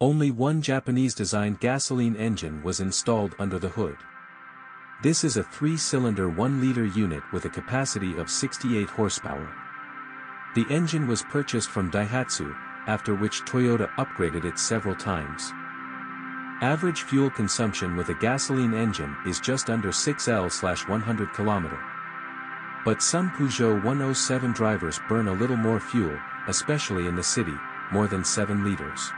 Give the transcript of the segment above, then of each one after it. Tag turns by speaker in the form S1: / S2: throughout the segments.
S1: Only one Japanese-designed gasoline engine was installed under the hood. This is a 3-cylinder 1-liter unit with a capacity of 68 horsepower. The engine was purchased from Daihatsu, after which Toyota upgraded it several times. Average fuel consumption with a gasoline engine is just under 6 L/100 km. But some Peugeot 107 drivers burn a little more fuel, especially in the city, more than 7 liters.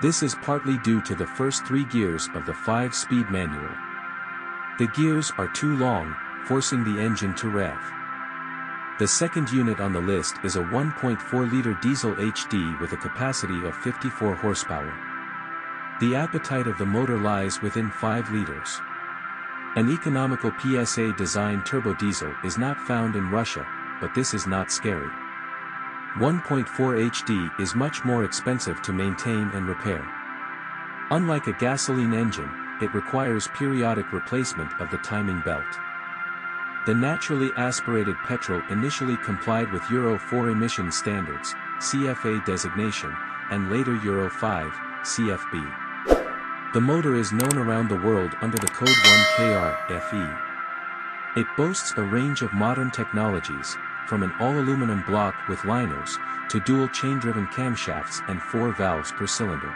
S1: This is partly due to the first 3 gears of the 5-speed manual. The gears are too long, forcing the engine to rev. The second unit on the list is a 1.4-liter diesel HD with a capacity of 54 horsepower. The appetite of the motor lies within 5 liters. An economical PSA-designed turbo diesel is not found in Russia, but this is not scary. 1.4 HD is much more expensive to maintain and repair. Unlike a gasoline engine, it requires periodic replacement of the timing belt. The naturally aspirated petrol initially complied with Euro 4 emission standards, CFA designation, and later Euro 5, CFB. The motor is known around the world under the code 1KR-FE. It boasts a range of modern technologies, from an all-aluminum block with liners, to dual chain-driven camshafts and 4 valves per cylinder.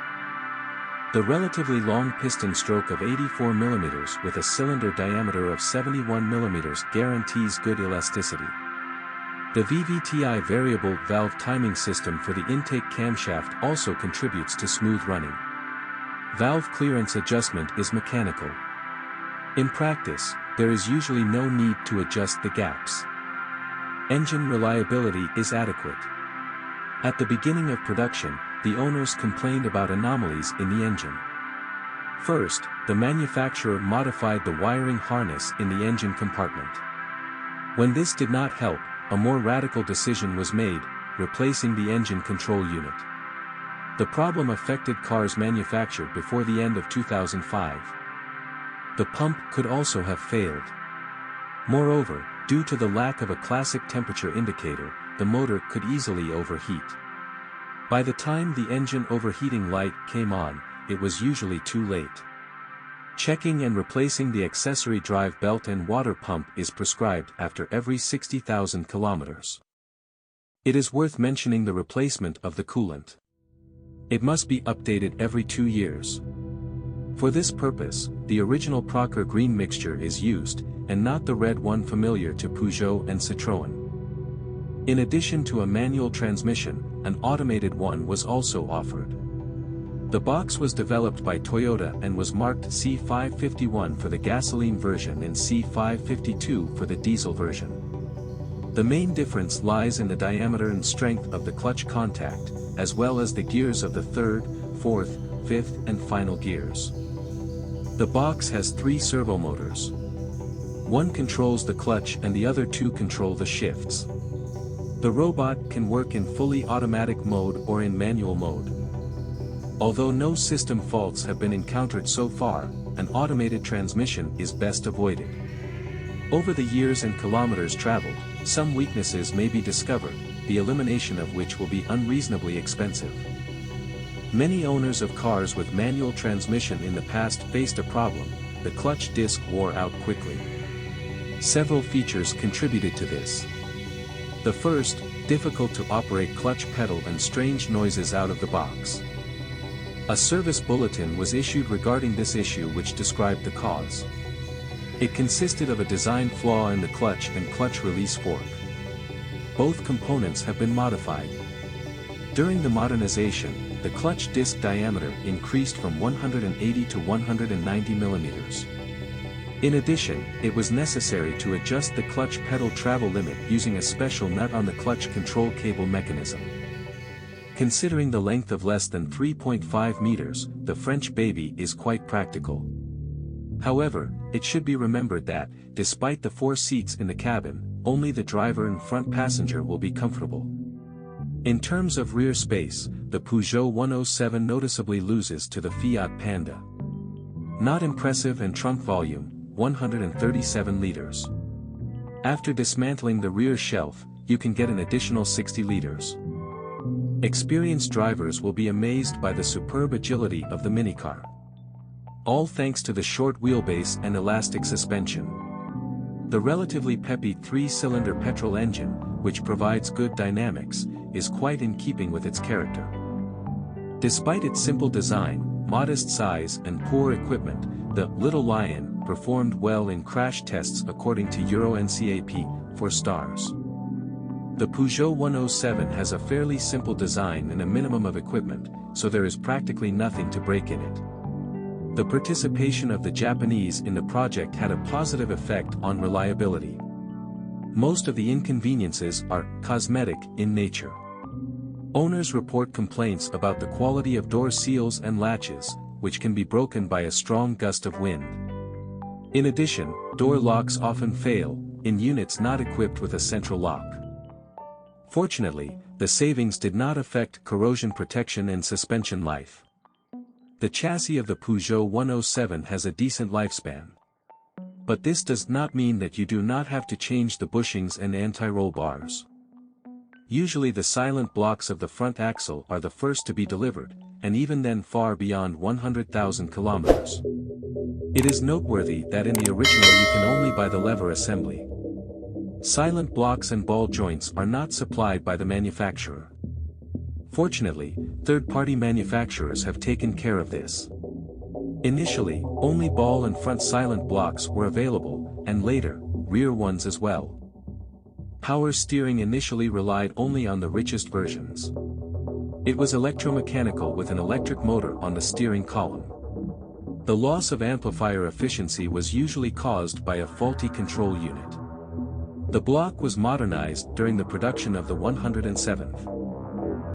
S1: The relatively long piston stroke of 84 mm with a cylinder diameter of 71 mm guarantees good elasticity. The VVTi variable valve timing system for the intake camshaft also contributes to smooth running. Valve clearance adjustment is mechanical. In practice, there is usually no need to adjust the gaps. Engine reliability is adequate. At the beginning of production, the owners complained about anomalies in the engine. First, the manufacturer modified the wiring harness in the engine compartment. When this did not help, a more radical decision was made, replacing the engine control unit. The problem affected cars manufactured before the end of 2005. The pump could also have failed. Moreover, due to the lack of a classic temperature indicator, the motor could easily overheat. By the time the engine overheating light came on, it was usually too late. Checking and replacing the accessory drive belt and water pump is prescribed after every 60,000 kilometers. It is worth mentioning the replacement of the coolant. It must be updated every 2 years. For this purpose, the original Procker green mixture is used, and not the red one familiar to Peugeot and Citroën. In addition to a manual transmission, an automated one was also offered. The box was developed by Toyota and was marked C551 for the gasoline version and C552 for the diesel version. The main difference lies in the diameter and strength of the clutch contact, as well as the gears of the third, fourth, fifth and final gears. The box has 3 servo motors. One controls the clutch and the other 2 control the shifts. The robot can work in fully automatic mode or in manual mode. Although no system faults have been encountered so far, an automated transmission is best avoided. Over the years and kilometers traveled, some weaknesses may be discovered, the elimination of which will be unreasonably expensive. Many owners of cars with manual transmission in the past faced a problem: the clutch disc wore out quickly. Several features contributed to this. The first, difficult to operate clutch pedal and strange noises out of the box. A service bulletin was issued regarding this issue which described the cause. It consisted of a design flaw in the clutch and clutch release fork. Both components have been modified. During the modernization, the clutch disc diameter increased from 180 to 190 mm. In addition, it was necessary to adjust the clutch pedal travel limit using a special nut on the clutch control cable mechanism. Considering the length of less than 3.5 meters, the French baby is quite practical. However, it should be remembered that, despite the 4 seats in the cabin, only the driver and front passenger will be comfortable. In terms of rear space, the Peugeot 107 noticeably loses to the Fiat Panda. Not impressive and trunk volume, 137 liters. After dismantling the rear shelf, you can get an additional 60 liters. Experienced drivers will be amazed by the superb agility of the minicar. All thanks to the short wheelbase and elastic suspension. The relatively peppy 3-cylinder petrol engine, which provides good dynamics, is quite in keeping with its character. Despite its simple design, modest size and poor equipment, the Little Lion performed well in crash tests according to Euro NCAP, 4 stars. The Peugeot 107 has a fairly simple design and a minimum of equipment, so there is practically nothing to break in it. The participation of the Japanese in the project had a positive effect on reliability. Most of the inconveniences are cosmetic in nature. Owners report complaints about the quality of door seals and latches, which can be broken by a strong gust of wind. In addition, door locks often fail, in units not equipped with a central lock. Fortunately, the savings did not affect corrosion protection and suspension life. The chassis of the Peugeot 107 has a decent lifespan. But this does not mean that you do not have to change the bushings and anti-roll bars. Usually the silent blocks of the front axle are the first to be delivered, and even then far beyond 100,000 kilometers. It is noteworthy that in the original you can only buy the lever assembly. Silent blocks and ball joints are not supplied by the manufacturer. Fortunately, third-party manufacturers have taken care of this. Initially, only ball and front silent blocks were available, and later, rear ones as well. Power steering initially relied only on the richest versions. It was electromechanical with an electric motor on the steering column. The loss of amplifier efficiency was usually caused by a faulty control unit. The block was modernized during the production of the 107th.